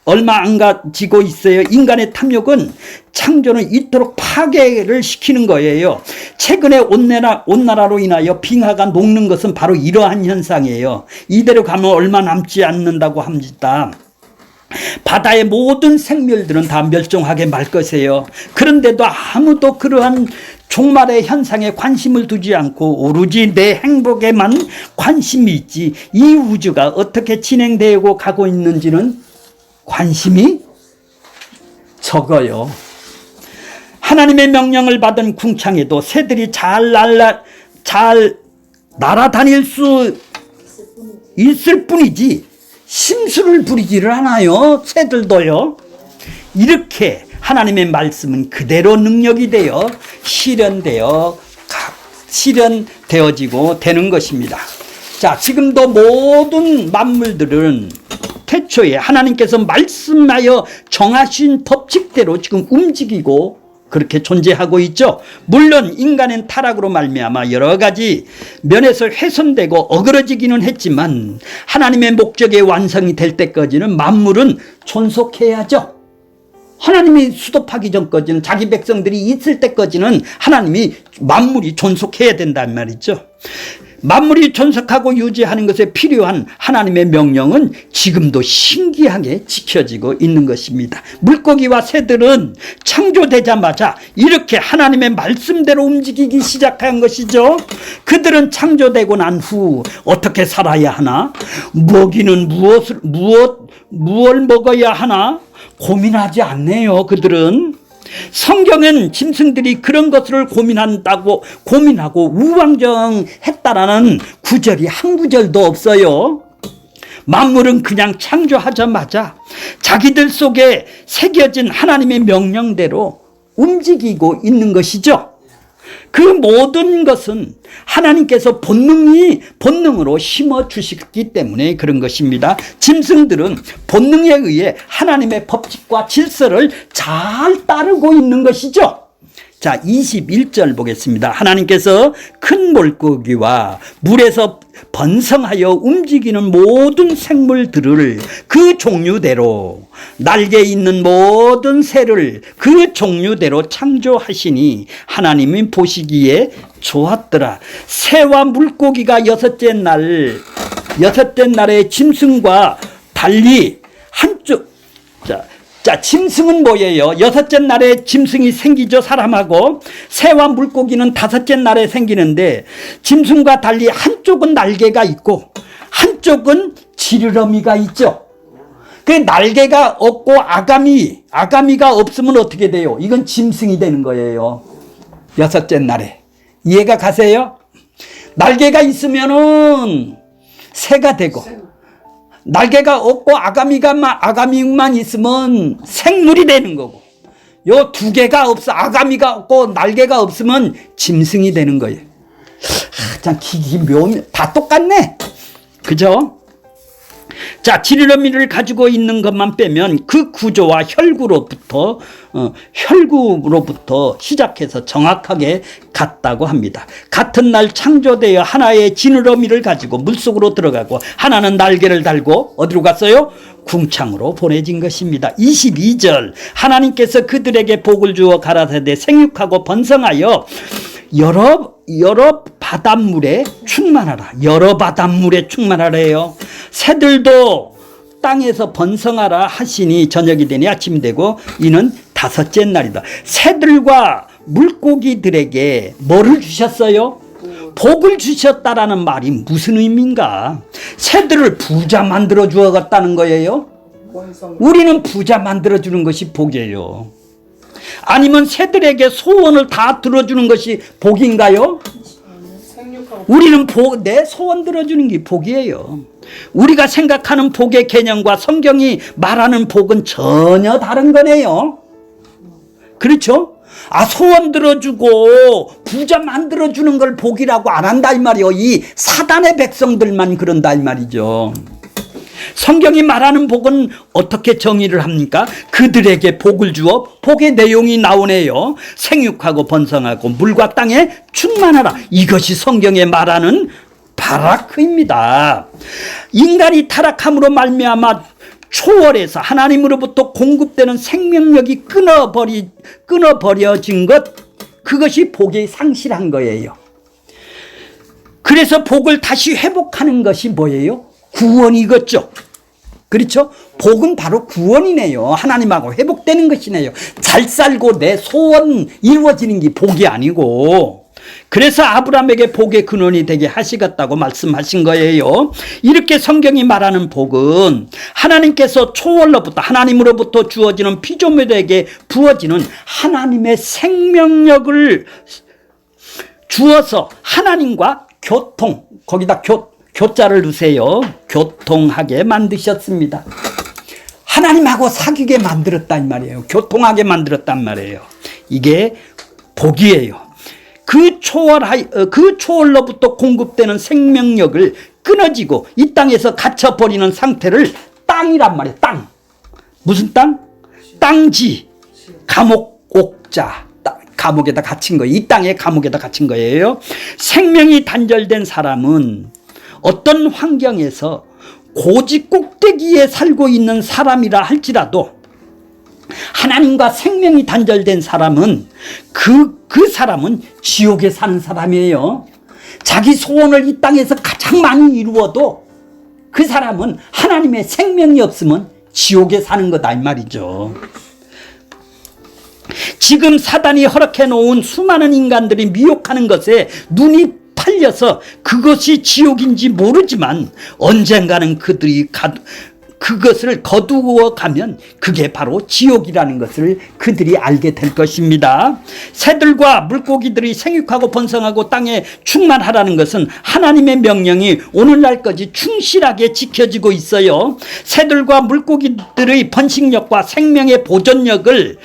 얼마 안 가지고 있어요. 인간의 탐욕은 창조는 이토록 파괴를 시키는 거예요. 최근에 온난화로 인하여 빙하가 녹는 것은 바로 이러한 현상이에요. 이대로 가면 얼마 남지 않는다고 합니다. 바다의 모든 생물들은 다 멸종하게 말 것이에요. 그런데도 아무도 그러한 종말의 현상에 관심을 두지 않고 오로지 내 행복에만 관심이 있지, 이 우주가 어떻게 진행되고 가고 있는지는 관심이 적어요. 하나님의 명령을 받은 궁창에도 새들이 잘 날아다닐 수 있을 뿐이지 심술을 부리지를 않아요. 새들도요. 이렇게 하나님의 말씀은 그대로 능력이 되어 실현되어지고 되는 것입니다. 자, 지금도 모든 만물들은 태초에 하나님께서 말씀하여 정하신 법칙대로 지금 움직이고 그렇게 존재하고 있죠. 물론 인간은 타락으로 말미암아 여러 가지 면에서 훼손되고 어그러지기는 했지만 하나님의 목적의 완성이 될 때까지는 만물은 존속해야죠. 하나님이 수도하기 전까지는, 자기 백성들이 있을 때까지는 하나님이 만물이 존속해야 된단 말이죠. 만물이 존속하고 유지하는 것에 필요한 하나님의 명령은 지금도 신기하게 지켜지고 있는 것입니다. 물고기와 새들은 창조되자마자 이렇게 하나님의 말씀대로 움직이기 시작한 것이죠. 그들은 창조되고 난 후 어떻게 살아야 하나, 먹이는 무엇을 먹어야 하나 고민하지 않네요. 그들은. 성경은 짐승들이 그런 것을 고민하고 우왕정했다라는 구절이 한 구절도 없어요. 만물은 그냥 창조하자마자 자기들 속에 새겨진 하나님의 명령대로 움직이고 있는 것이죠. 그 모든 것은 하나님께서 본능으로 심어 주셨기 때문에 그런 것입니다. 짐승들은 본능에 의해 하나님의 법칙과 질서를 잘 따르고 있는 것이죠. 자, 21절 보겠습니다. 하나님께서 큰 물고기와 물에서 번성하여 움직이는 모든 생물들을 그 종류대로, 날개 있는 모든 새를 그 종류대로 창조하시니 하나님이 보시기에 좋았더라. 새와 물고기가 여섯째 날에 짐승과 달리 한쪽, 자, 짐승은 뭐예요? 여섯째 날에 짐승이 생기죠, 사람하고. 새와 물고기는 다섯째 날에 생기는데, 짐승과 달리 한쪽은 날개가 있고, 한쪽은 지느러미가 있죠. 그 날개가 없고 아가미가 없으면 어떻게 돼요? 이건 짐승이 되는 거예요. 여섯째 날에. 이해가 가세요? 날개가 있으면은 새가 되고, 날개가 없고 아가미만 있으면 생물이 되는 거고, 요 두 개가 없어, 아가미가 없고 날개가 없으면 짐승이 되는 거예요. 참 다 똑같네. 그죠? 자, 지느러미를 가지고 있는 것만 빼면 그 구조와 혈구로부터 시작해서 정확하게 같다고 합니다. 같은 날 창조되어 하나의 지느러미를 가지고 물속으로 들어가고 하나는 날개를 달고 어디로 갔어요? 궁창으로 보내진 것입니다. 22절 하나님께서 그들에게 복을 주어 가라사대 생육하고 번성하여 여러 바닷물에 충만하라. 여러 바닷물에 충만하래요. 새들도 땅에서 번성하라 하시니 저녁이 되니 아침이 되고 이는 다섯째 날이다. 새들과 물고기들에게 뭐를 주셨어요? 복을 주셨다라는 말이 무슨 의미인가? 새들을 부자 만들어 주었다는 거예요? 우리는 부자 만들어 주는 것이 복이에요. 아니면 새들에게 소원을 다 들어주는 것이 복인가요? 우리는 내 소원 들어주는 게 복이에요. 우리가 생각하는 복의 개념과 성경이 말하는 복은 전혀 다른 거네요. 그렇죠? 소원 들어주고 부자 만들어주는 걸 복이라고 안 한다 이 말이요. 이 사단의 백성들만 그런다 이 말이죠. 성경이 말하는 복은 어떻게 정의를 합니까? 그들에게 복을 주어 복의 내용이 나오네요. 생육하고 번성하고 물과 땅에 충만하라. 이것이 성경에 말하는 바라크입니다. 인간이 타락함으로 말미암아 초월해서 하나님으로부터 공급되는 생명력이 끊어버려진 것, 그것이 복이 상실한 거예요. 그래서 복을 다시 회복하는 것이 뭐예요? 구원이겠죠. 그렇죠? 복은 바로 구원이네요. 하나님하고 회복되는 것이네요. 잘 살고 내 소원 이루어지는 게 복이 아니고, 그래서 아브라함에게 복의 근원이 되게 하시겠다고 말씀하신 거예요. 이렇게 성경이 말하는 복은 하나님께서 초월로부터, 하나님으로부터 주어지는 피조물에게 부어지는 하나님의 생명력을 주어서 하나님과 교통, 거기다 교자를 넣으세요. 교통하게 만드셨습니다. 하나님하고 사귀게 만들었다 이 말이에요. 교통하게 만들었단 말이에요. 이게 복이에요. 그 초월로부터 공급되는 생명력을 끊어지고 이 땅에서 갇혀버리는 상태를 땅이란 말이에요. 땅. 무슨 땅? 땅지. 감옥 옥자. 감옥에다 갇힌 거예요. 이 땅에 감옥에다 갇힌 거예요. 생명이 단절된 사람은 어떤 환경에서 고지 꼭대기에 살고 있는 사람이라 할지라도 하나님과 생명이 단절된 사람은 그 사람은 지옥에 사는 사람이에요. 자기 소원을 이 땅에서 가장 많이 이루어도 그 사람은 하나님의 생명이 없으면 지옥에 사는 거다 이 말이죠. 지금 사단이 허락해 놓은 수많은 인간들이 미혹하는 것에 눈이 팔려서 그것이 지옥인지 모르지만 언젠가는 그것을 거두어 가면 그게 바로 지옥이라는 것을 그들이 알게 될 것입니다. 새들과 물고기들이 생육하고 번성하고 땅에 충만하라는 것은 하나님의 명령이 오늘날까지 충실하게 지켜지고 있어요. 새들과 물고기들의 번식력과 생명의 보존력을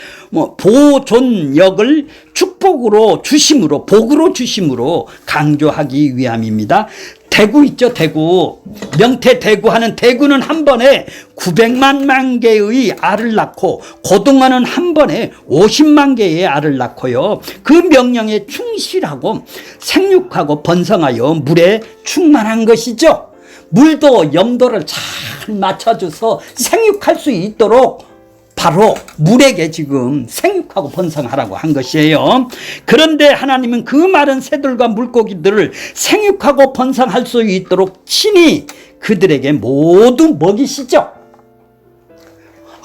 축복으로 주심으로, 복으로 주심으로 강조하기 위함입니다. 대구 있죠, 대구. 명태 대구 하는 대구는 한 번에 900만 개의 알을 낳고 고등어는 한 번에 50만 개의 알을 낳고요. 그 명령에 충실하고 생육하고 번성하여 물에 충만한 것이죠. 물도 염도를 잘 맞춰줘서 생육할 수 있도록 바로 물에게 지금 생육하고 번성하라고 한 것이에요. 그런데 하나님은 그 많은 새들과 물고기들을 생육하고 번성할 수 있도록 친히 그들에게 모두 먹이시죠.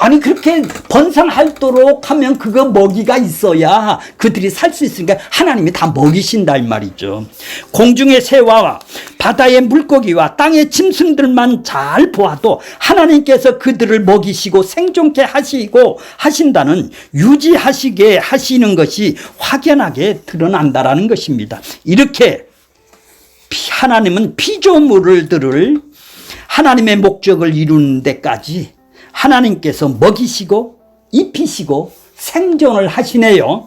아니 그렇게 번성하도록 하면 그거 먹이가 있어야 그들이 살 수 있으니까 하나님이 다 먹이신다 이 말이죠. 공중의 새와 바다의 물고기와 땅의 짐승들만 잘 보아도 하나님께서 그들을 먹이시고 생존케 하시고 하신다는 유지하시게 하시는 것이 확연하게 드러난다라는 것입니다. 이렇게 하나님은 피조물들을 하나님의 목적을 이루는 데까지 하나님께서 먹이시고 입히시고 생존을 하시네요.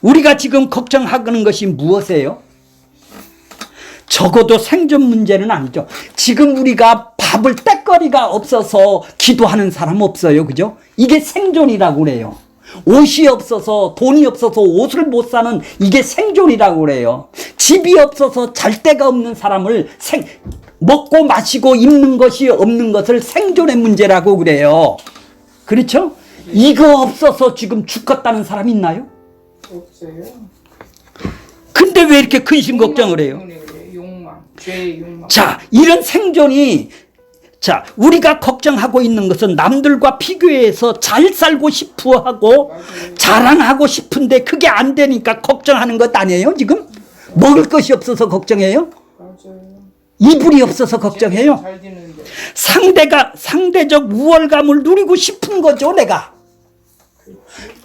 우리가 지금 걱정하는 것이 무엇이에요? 적어도 생존 문제는 아니죠. 지금 우리가 밥을 떼거리가 없어서 기도하는 사람 없어요. 그죠? 이게 생존이라고 그래요. 옷이 없어서 돈이 없어서 옷을 못 사는 이게 생존이라고 그래요. 집이 없어서 잘 데가 없는 사람을 먹고 마시고 입는 것이 없는 것을 생존의 문제라고 그래요. 그렇죠? 이거 없어서 지금 죽겠다는 사람 있나요? 없어요. 근데 왜 이렇게 근심 걱정을 해요? 욕망, 죄의 욕망. 자, 이런 생존이 우리가 걱정하고 있는 것은 남들과 비교해서 잘 살고 싶어 하고 맞아요. 자랑하고 싶은데 그게 안 되니까 걱정하는 것 아니에요, 지금? 먹을 것이 없어서 걱정해요? 맞아요. 이불이 없어서 걱정해요? 잘 되는데. 상대적 우월감을 누리고 싶은 거죠, 내가.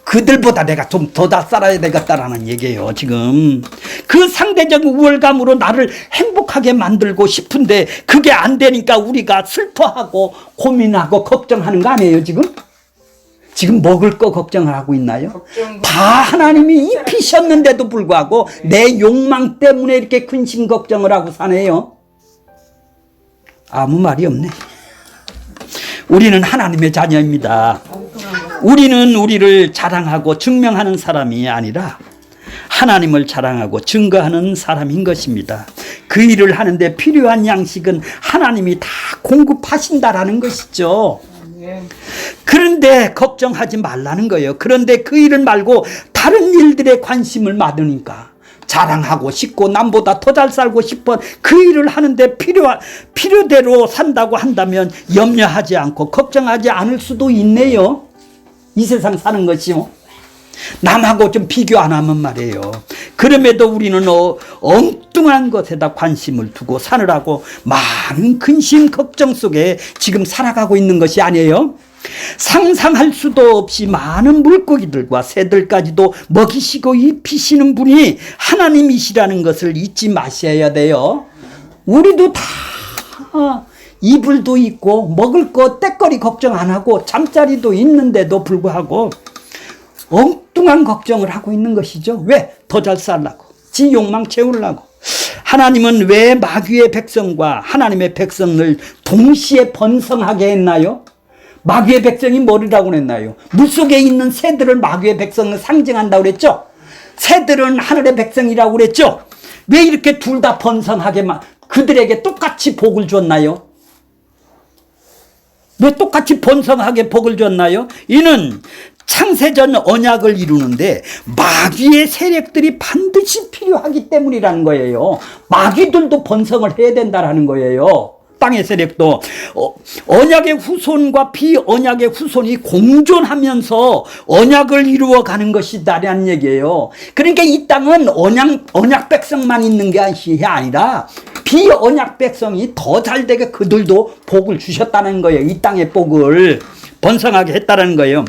그들보다 내가 좀 더 잘 살아야 되겠다라는 얘기예요, 지금. 그 상대적 우월감으로 나를 행복하게 만들고 싶은데 그게 안 되니까 우리가 슬퍼하고 고민하고 걱정하는 거 아니에요, 지금? 지금 먹을 거 걱정을 하고 있나요? 다 하나님이 입히셨는데도 불구하고 내 욕망 때문에 이렇게 근심 걱정을 하고 사네요. 아무 말이 없네. 우리는 하나님의 자녀입니다. 우리는 우리를 자랑하고 증명하는 사람이 아니라 하나님을 자랑하고 증거하는 사람인 것입니다. 그 일을 하는데 필요한 양식은 하나님이 다 공급하신다라는 것이죠. 그런데 걱정하지 말라는 거예요. 그런데 그 일을 말고 다른 일들에 관심을 많으니까 자랑하고 싶고 남보다 더 잘 살고 싶어 그 일을 하는데 필요대로 산다고 한다면 염려하지 않고 걱정하지 않을 수도 있네요. 이 세상 사는 것이요. 남하고 좀 비교 안 하면 말이에요. 그럼에도 우리는 엉뚱한 것에다 관심을 두고 사느라고 많은 근심 걱정 속에 지금 살아가고 있는 것이 아니에요. 상상할 수도 없이 많은 물고기들과 새들까지도 먹이시고 입히시는 분이 하나님이시라는 것을 잊지 마셔야 돼요. 우리도 다 이불도 있고 먹을 거 때거리 걱정 안 하고 잠자리도 있는데도 불구하고 엉뚱한 걱정을 하고 있는 것이죠. 왜? 더 잘 살라고, 지 욕망 채우려고. 하나님은 왜 마귀의 백성과 하나님의 백성을 동시에 번성하게 했나요? 마귀의 백성이 뭐라고 했나요? 물속에 있는 새들을 마귀의 백성을 상징한다고 그랬죠? 새들은 하늘의 백성이라고 그랬죠? 왜 이렇게 둘 다 번성하게 그들에게 똑같이 복을 줬나요? 왜 똑같이 번성하게 복을 줬나요? 이는 창세전 언약을 이루는데 마귀의 세력들이 반드시 필요하기 때문이라는 거예요. 마귀들도 번성을 해야 된다는 거예요. 땅의 세력도 언약의 후손과 비언약의 후손이 공존하면서 언약을 이루어가는 것이다라는 얘기예요. 그러니까 이 땅은 언약 백성만 있는 게 아니라 비언약 백성이 더 잘되게 그들도 복을 주셨다는 거예요. 이 땅의 복을 번성하게 했다는 거예요.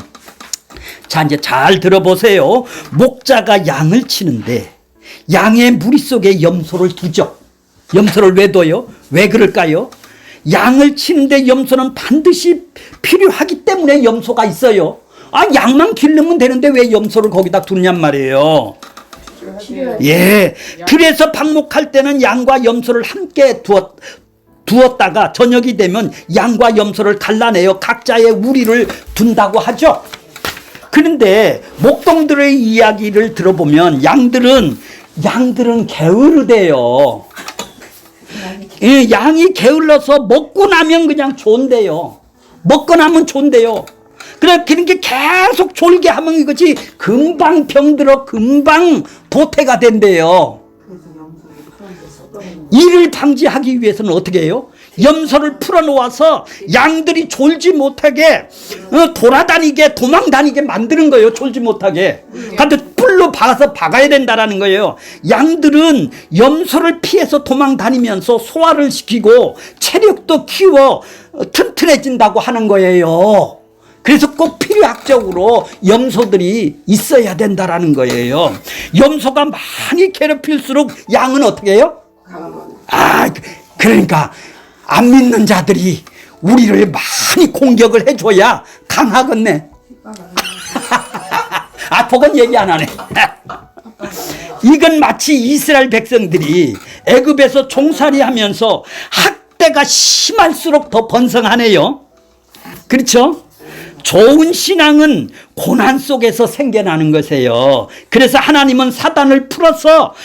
자, 이제 잘 들어보세요. 목자가 양을 치는데 양의 무리 속에 염소를 두죠. 염소를 왜 둬요? 왜 그럴까요? 양을 치는데 염소는 반드시 필요하기 때문에 염소가 있어요. 아, 양만 기르면 되는데 왜 염소를 거기다 두냔 말이에요. 예. 그래서 방목할 때는 양과 염소를 함께 두었다가 저녁이 되면 양과 염소를 갈라내어 각자의 우리를 둔다고 하죠. 그런데 목동들의 이야기를 들어보면 양들은 게으르대요. 예, 양이 게을러서 먹고 나면 그냥 좋은데요. 먹고 나면 좋은데요. 그러니까 계속 졸게 하면 이것이 금방 병들어 금방 도태가 된대요. 이를 방지하기 위해서는 어떻게 해요? 염소를 풀어놓아서 양들이 졸지 못하게 돌아다니게 도망다니게 만드는 거예요. 졸지 못하게. 근데 뿔로 박아야 된다라는 거예요. 양들은 염소를 피해서 도망다니면서 소화를 시키고 체력도 키워 튼튼해진다고 하는 거예요. 그래서 꼭 필요학적으로 염소들이 있어야 된다라는 거예요. 염소가 많이 괴롭힐수록 양은 어떻게 해요? 그러니까 안 믿는 자들이 우리를 많이 공격을 해줘야 강하겠네. 복은 얘기 안 하네. 이건 마치 이스라엘 백성들이 애굽에서 종살이 하면서 학대가 심할수록 더 번성하네요. 그렇죠? 좋은 신앙은 고난 속에서 생겨나는 것이에요. 그래서 하나님은 사단을 풀어서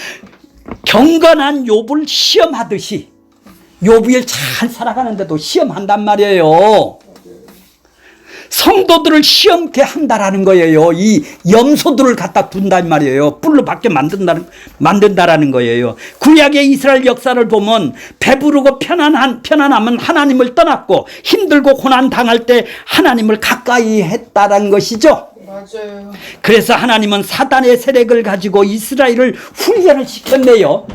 경건한 욥을 시험하듯이 욥을 잘 살아가는데도 시험한단 말이에요. 성도들을 시험케 한다라는 거예요. 이 염소들을 갖다 둔단 말이에요. 뿔로 밖에 만든다라는 거예요. 구약의 이스라엘 역사를 보면 배부르고 편안하면 하나님을 떠났고 힘들고 고난 당할 때 하나님을 가까이 했다라는 것이죠. 맞아요. 그래서 하나님은 사단의 세력을 가지고 이스라엘을 훈련을 시켰네요.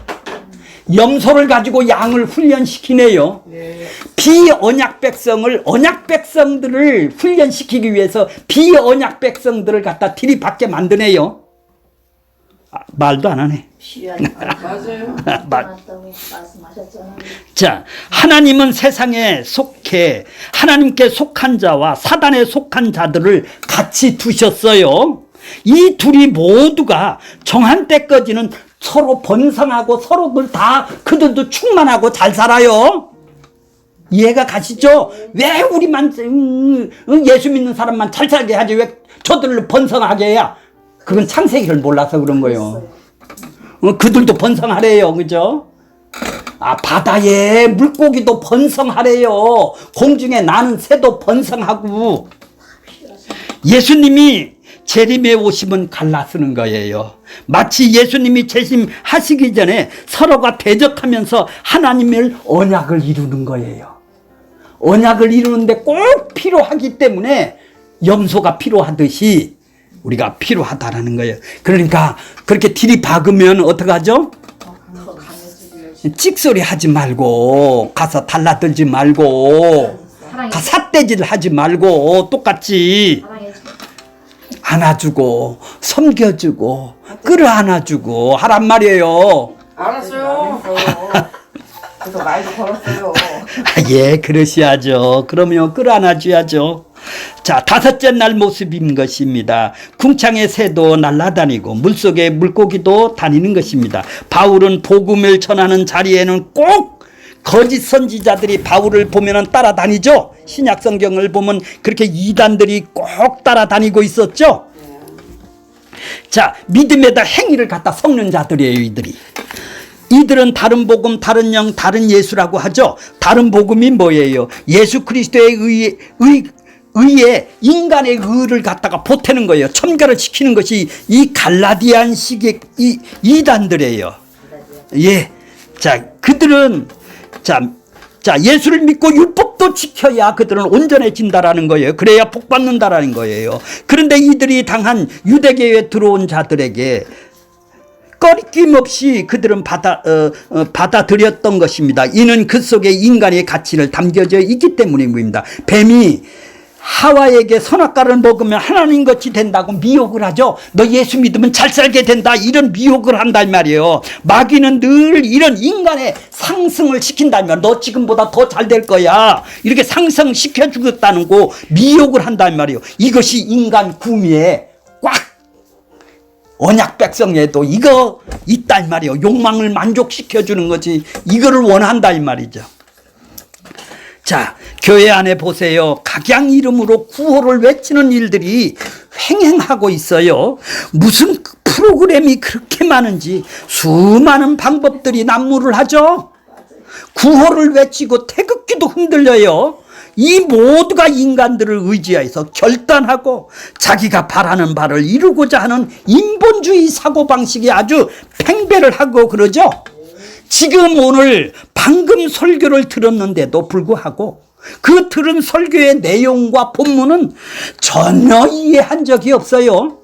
염소를 가지고 양을 훈련시키네요. 네. 비언약 백성을 언약 백성들을 훈련시키기 위해서 비언약 백성들을 갖다 들이받게 만드네요. 말도 안 하네. 맞아요. 자, 하나님은 세상에 속해 하나님께 속한 자와 사단에 속한 자들을 같이 두셨어요. 이 둘이 모두가 정한 때까지는 서로 번성하고 서로들 다 그들도 충만하고 잘 살아요. 이해가 가시죠? 왜 우리만 예수 믿는 사람만 잘 살게 하지 왜 저들을 번성하게 해야? 그건 창세기를 몰라서 그런 거예요. 그들도 번성하래요. 그죠? 바다에 물고기도 번성하래요. 공중에 나는 새도 번성하고. 예수님이 재림에 오시면 갈라쓰는 거예요. 마치 예수님이 재림하시기 전에 서로가 대적하면서 하나님의 언약을 이루는 거예요. 언약을 이루는데 꼭 필요하기 때문에 염소가 필요하듯이 우리가 필요하다라는 거예요. 그러니까 그렇게 들이박으면 어떡하죠? 찍소리 하지 말고 가서 달라들지 말고 삿대질 하지 말고 똑같이 안아주고 섬겨주고 끌어안아주고 하란 말이에요. 알았어요. 그래서 말도 걸었어요. 예, 그러셔야죠. 그러면 끌어안아줘야죠. 자, 다섯째 날 모습인 것입니다. 궁창의 새도 날아다니고 물속의 물고기도 다니는 것입니다. 바울은 복음을 전하는 자리에는 꼭 거짓 선지자들이 바울을 보면 따라다니죠. 신약 성경을 보면 그렇게 이단들이 꼭 따라다니고 있었죠. 자, 믿음에다 행위를 갖다 섞는 자들이에요. 이들은 다른 복음, 다른 영, 다른 예수라고 하죠. 다른 복음이 뭐예요? 예수 그리스도의 의에 인간의 의를 갖다가 보태는 거예요. 첨가를 시키는 것이 이 갈라디안식의 이단들이에요. 예. 자, 그들은 자, 예수를 믿고 율법도 지켜야 그들은 온전해진다라는 거예요. 그래야 복 받는다라는 거예요. 그런데 이들이 당한 유대교에 들어온 자들에게 꺼리낌 없이 그들은 받아들였던 것입니다. 이는 그 속에 인간의 가치를 담겨져 있기 때문입니다. 뱀이 하와에게 선악과를 먹으면 하나님같이 된다고 미혹을 하죠. 너 예수 믿으면 잘 살게 된다, 이런 미혹을 한단 말이에요. 마귀는 늘 이런 인간의 상승을 시킨단 말이에요. 너 지금보다 더 잘 될 거야, 이렇게 상승시켜 주겠다는 거 미혹을 한단 말이에요. 이것이 인간 구미에 꽉 언약 백성에도 이거 있단 말이에요. 욕망을 만족시켜 주는 거지, 이거를 원한다 이 말이죠. 자, 교회 안에 보세요. 각양 이름으로 구호를 외치는 일들이 횡행하고 있어요. 무슨 프로그램이 그렇게 많은지 수많은 방법들이 난무를 하죠. 구호를 외치고 태극기도 흔들려요. 이 모두가 인간들을 의지해서 결단하고 자기가 바라는 바를 이루고자 하는 인본주의 사고방식이 아주 팽배를 하고 그러죠. 지금 오늘 방금 설교를 들었는데도 불구하고 그 들은 설교의 내용과 본문은 전혀 이해한 적이 없어요.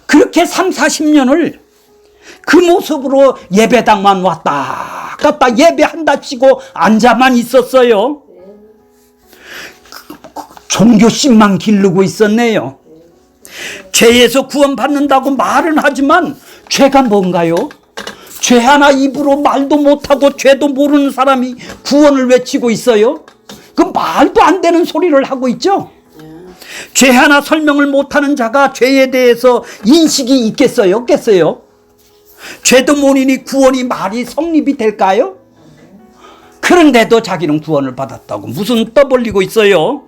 그렇게 30-40년을 그 모습으로 예배당만 왔다 갔다 예배한다 치고 앉아만 있었어요. 종교심만 기르고 있었네요. 죄에서 구원받는다고 말은 하지만 죄가 뭔가요? 죄 하나 입으로 말도 못하고 죄도 모르는 사람이 구원을 외치고 있어요? 그 말도 안 되는 소리를 하고 있죠? 죄 하나 설명을 못하는 자가 죄에 대해서 인식이 있겠어요? 없겠어요? 죄도 모르니 구원이 말이 성립이 될까요? 그런데도 자기는 구원을 받았다고 무슨 떠벌리고 있어요?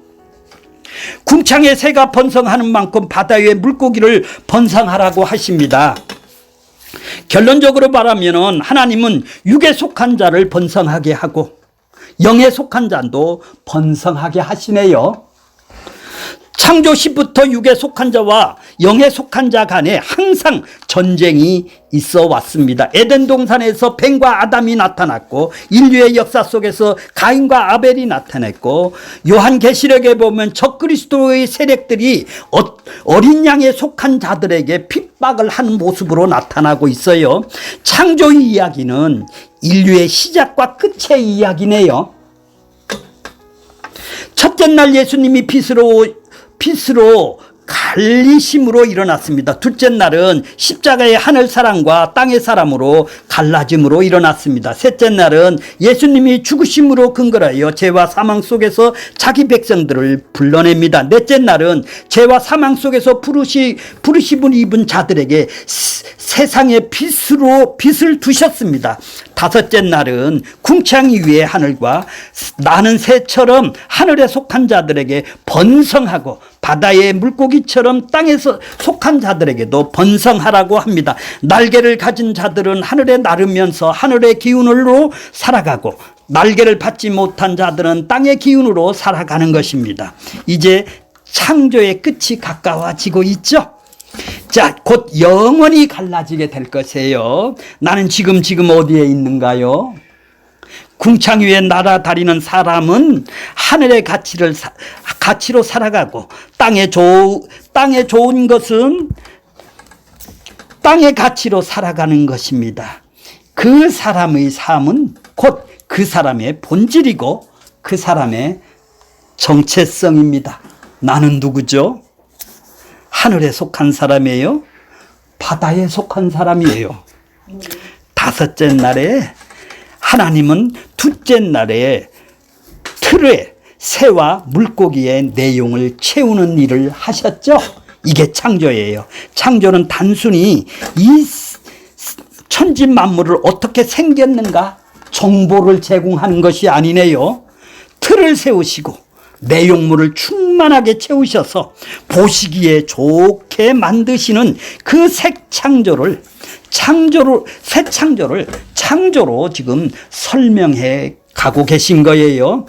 궁창에 새가 번성하는 만큼 바다 위에 물고기를 번성하라고 하십니다. 결론적으로 말하면 하나님은 육에 속한 자를 번성하게 하고 영에 속한 자도 번성하게 하시네요. 창조시부터 육에 속한 자와 영에 속한 자 간에 항상 전쟁이 있어 왔습니다. 에덴 동산에서 뱀과 아담이 나타났고 인류의 역사 속에서 가인과 아벨이 나타났고 요한계시록에 보면 적그리스도의 세력들이 어린 양에 속한 자들에게 핍박을 하는 모습으로 나타나고 있어요. 창조의 이야기는 인류의 시작과 끝의 이야기네요. 첫째 날 예수님이 빛으로 갈리심으로 일어났습니다. 둘째 날은 십자가의 하늘 사람과 땅의 사람으로 갈라짐으로 일어났습니다. 셋째 날은 예수님이 죽으심으로 근거하여 죄와 사망 속에서 자기 백성들을 불러냅니다. 넷째 날은 죄와 사망 속에서 부르심을 입은 자들에게 세상의 빛을 두셨습니다. 다섯째 날은 궁창이 위에 하늘과 나는 새처럼 하늘에 속한 자들에게 번성하고 바다의 물고기처럼 땅에서 속한 자들에게도 번성하라고 합니다. 날개를 가진 자들은 하늘에 나르면서 하늘의 기운으로 살아가고 날개를 받지 못한 자들은 땅의 기운으로 살아가는 것입니다. 이제 창조의 끝이 가까워지고 있죠. 자, 곧 영원히 갈라지게 될 것이에요. 나는 지금 어디에 있는가요? 궁창 위에 날아다니는 사람은 하늘의 가치로 살아가고 땅에 좋은 것은 땅의 가치로 살아가는 것입니다. 그 사람의 삶은 곧 그 사람의 본질이고 그 사람의 정체성입니다. 나는 누구죠? 하늘에 속한 사람이에요? 바다에 속한 사람이에요? 다섯째 날에 하나님은 둘째 날에 틀에 새와 물고기의 내용을 채우는 일을 하셨죠. 이게 창조예요. 창조는 단순히 이 천지 만물을 어떻게 생겼는가 정보를 제공하는 것이 아니네요. 틀을 세우시고 내용물을 충만하게 채우셔서 보시기에 좋게 만드시는 그 새 창조를 창조로 지금 설명해 가고 계신 거예요.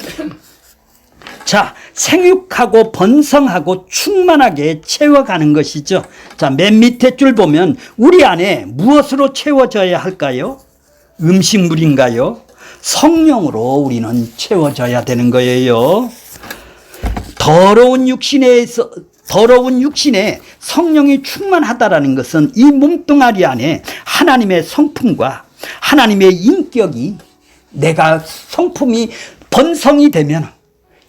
자, 생육하고 번성하고 충만하게 채워가는 것이죠. 자, 맨 밑에 줄 보면 우리 안에 무엇으로 채워져야 할까요? 음식물인가요? 성령으로 우리는 채워져야 되는 거예요. 더러운 육신에 성령이 충만하다라는 것은 이 몸뚱아리 안에 하나님의 성품과 하나님의 인격이 내가 성품이 번성이 되면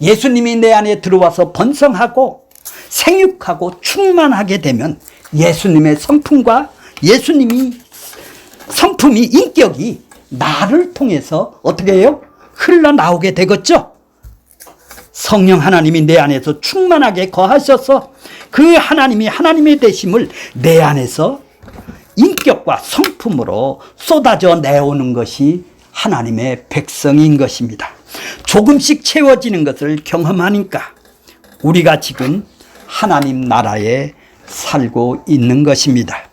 예수님이 내 안에 들어와서 번성하고 생육하고 충만하게 되면 예수님의 성품과 예수님이 성품이 인격이 나를 통해서 어떻게 해요? 흘러나오게 되겠죠? 성령 하나님이 내 안에서 충만하게 거하셔서 그 하나님이 하나님의 되심을 내 안에서 인격과 성품으로 쏟아져 내오는 것이 하나님의 백성인 것입니다. 조금씩 채워지는 것을 경험하니까 우리가 지금 하나님 나라에 살고 있는 것입니다.